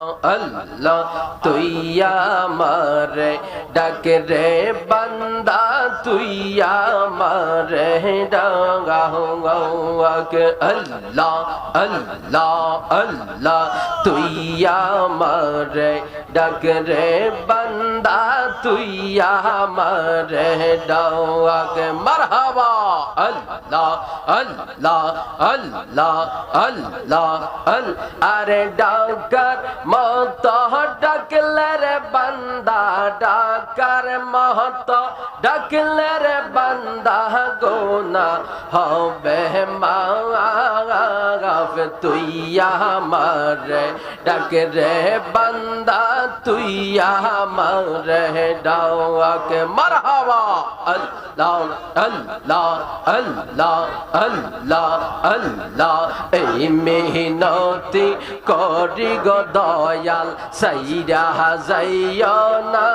अल्लाह तुइया मारे डक रे बंदा तुइया मारे डांगा होगा के अल्लाह अल्लाह अल्लाह तुइया मारे डक रे बंदा तुइया मारे डांगा के मरहबा अल्लाह अल्लाह अल्लाह अल्लाह अरे डाकर मत डकले रे बंदा डाकर महत डकले रे बंदा गोना हबे माफ तुइया मारे डक रे बंदा तुइया मारे डावा के मरहबा अल्लाह अल्लाह अल्लाह अल्लाह अल्लाह ए मेहनती करी गो दयाल साइरा जाइयो ना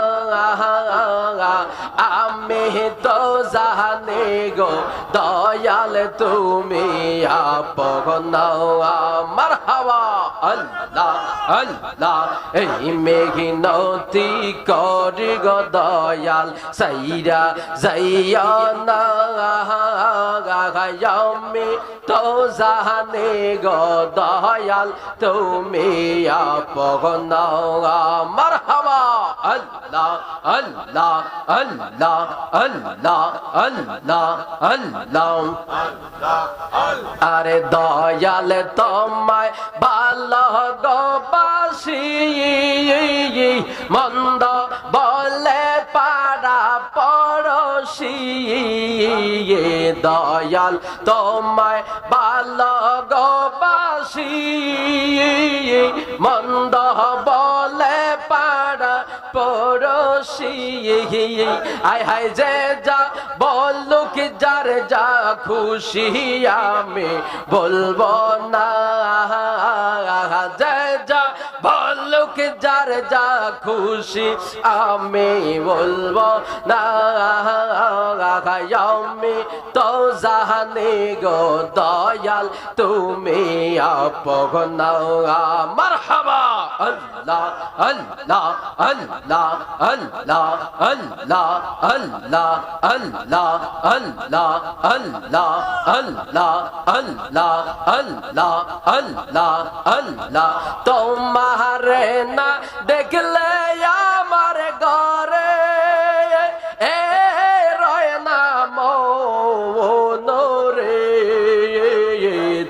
आमे तो जाने गो दयाल तुमी आपन मरहबा अल्लाह अल्लाह ए मेहनती करी गो दयाल साइरा जाइयो ना आमे तो जाने गो दयाल तुमी आपन मरहबा अल्लाह अल्लाह अल्लाह अल्लाह अल्लाह अल्लाह अरे दयाल তোমায় ভালোবাসি মন্দ বলে পাড়া পড়শি দয়াল তোমায় ভালোবাসি মন্দ বলে পাড়া পড়শি আয় হায় যে যা বললো কি যার যা খুশি আমি বলবো না যে যা বললো কি যার যা খুশি আমি বলবো না আমি তো জানি গো দয়াল তুমি আপন মারহাবা আল্লাহ আল্লাহ আল্লাহ আল্লাহ আল্লাহ আল্লাহ আল্লাহ আল্লাহ আল্লাহ আল্লাহ আল্লাহ আল্লাহ আল্লাহ আল্লাহ তোমারে না দেখলে আমার ঘরে এ রয় না মনোরে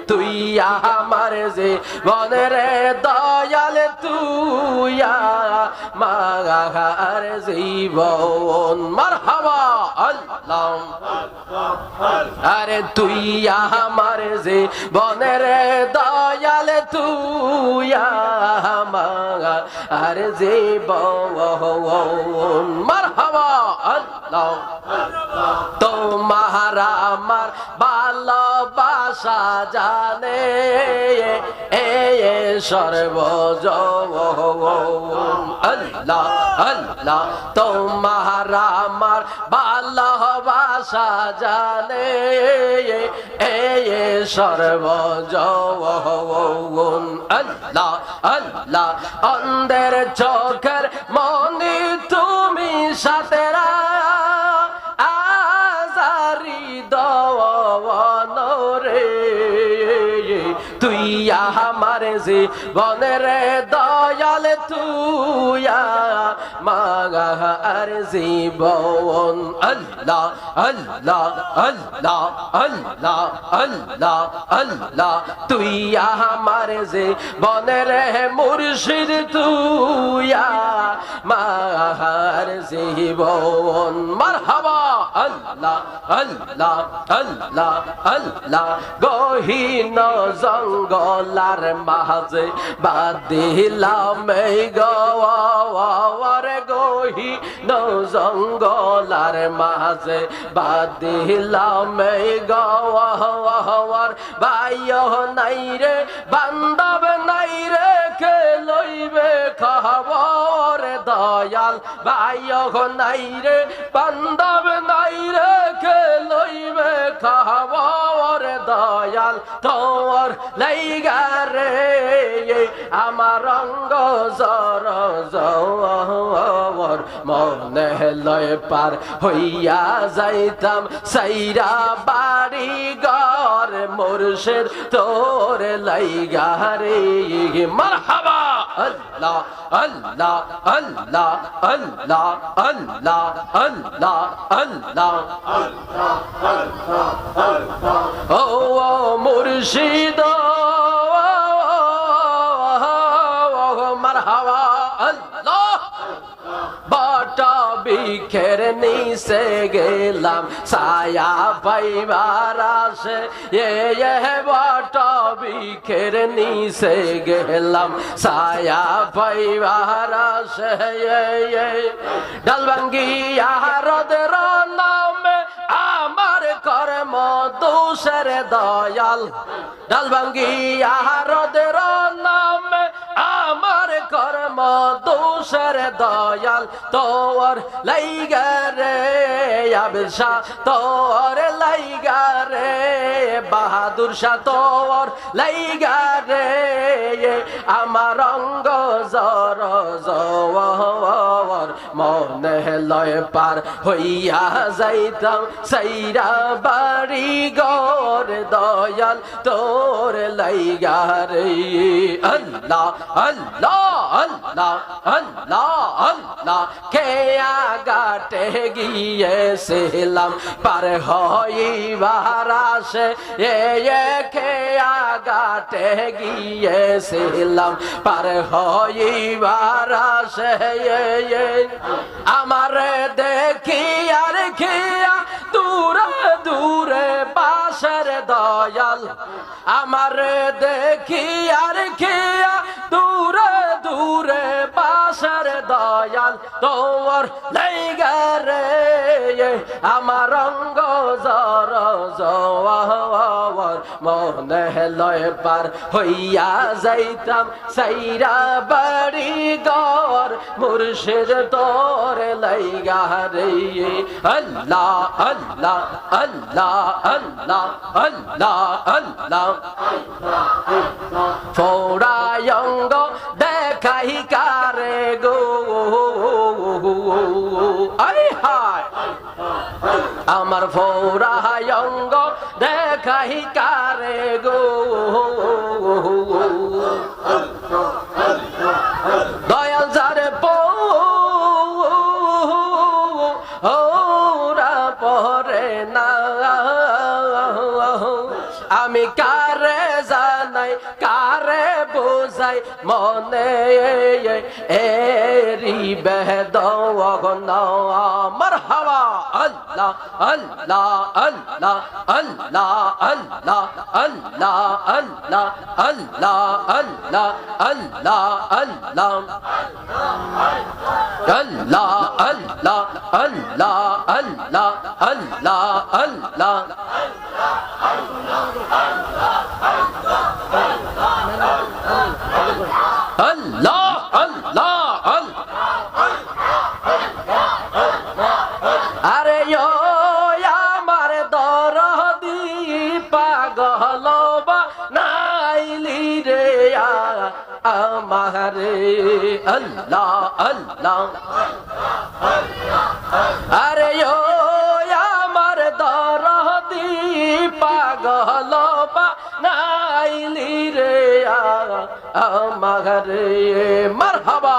তুই আমার যে বনরে দয়াল তুইয়া মাগার জীবন মারহাবা আল্লাহ আরে তুইয়া আমার যে বনরে দয়াল তুইয়া মাগার জীবন মারহাবা আল্লাহ তোমার আমার ভালোবাসা জানে এ সর্বজন আল্লাহ আল্লাহ তোমার আমার ভালোবাসা জানে এ সর্বজন আল্লাহ আল্লাহ অন্ধের চোখের মনি তুমি সাথেরা আজারি দওয়ানরে তুই আমার জীবনের দয়াল তুইয়া মাগার জীবন আল্লাহ আল্লাহ আল্লাহ আল্লাহ আল্লাহ আল্লাহ তুই আমার জীবনের মুর্শিদ তুইয়া মাগার জীবন মারহাবা আল্লাহ আল্লাহ আল্লাহ আল্লাহ গহীন জঙ্গলার মাঝে বাদিলাম গওয়ারে গহীন জঙ্গলার মাঝে বাদিলাম গওয়ার ভাইও নাই রে বান্ধব নাই রে কে লইবে খবর দয়াল ভাইও নাই রে বান্ধব নাই রে কে লইবে খবর দয়াল তোর লাইগা রে আমার অঙ্গ জর জর মনে লয় পার হইয়া যাইতাম সাইরা বাড়ি ঘর মুর্শিদ তোর লাইগা রে মারহাবা আল্লাহ আল্লাহ আল্লাহ আল্লাহ আল্লাহ আল্লাহ আল্লাহ ও মুর্শিদ মারহাবা আল্লাহ বাটা বিখের নিচে গেলাম ছায়া পাইবার আসে বাটা বিখের নিচে গেলাম ছায়া পাইবার আসে ডালভাঙ্গিয়া হ্রদের নামে আমার কর্ম দোষের দয়াল ডালভাঙ্গিয়া হ্রদের নামে আমার কর্ম দোষের দয়াল তোর লাইগা রে আবিশা তোর লাইগা রে বাহাদুর শাহ তোর লাইগা রে আমার অঙ্গ জর জর মনে লয় পার হইয়া যাইতাম সাইরা বাড়ি ঘর দয়াল তোর লাইগা রে আল্লাহ আল্লাহ আল্লাহ আল্লাহ আল্লাহ খেয়া গাটে গিয়েছিলাম পার হইবার আসে খেয়া গাটে গিয়েছিলাম পার হইবার আসে আমারে দেখি আর খেয়া দূরে দূরে পাশের দয়াল আমারে দেখি আর খেয়া দূরে দূরে পাশের দয়াল তোর লাইগা রে আমার অঙ্গ জর জর মনে লয় পার হইয়া যাইতাম সাইরা বাড়ি ঘর মুর্শিদ তোর লাইগা রে আল্লাহ আল্লাহ আল্লাহ আল্লাহ আল্লাহ আল্লাহ ফোড়ায় অঙ্গ দেখাই কারে গো আই হায় আমার ফোড়ায় অঙ্গ দেখাই কারে গো দয়াল যারে ওরা পরে না আমি কারে জানাই কারে বোঝাই মনে এরি বেদন মারহাবা আল্লাহ আল্লাহ আল্লাহ আল্লাহ আল্লাহ আল্লাহ আল্লাহ আল্লাহ আল্লাহ আল্লাহ আল্লাহ আল্লাহ আল্লাহ আল্লাহ আল্লাহ আল্লাহ আল্লাহ আল্লাহ আল্লাহ আরে আমার দরদি পাগল নাইলি রে আমারে আল্লাহ আল্লাহ আরে আমার দরদি পাগল নাইলি রে আমারে মারহাবা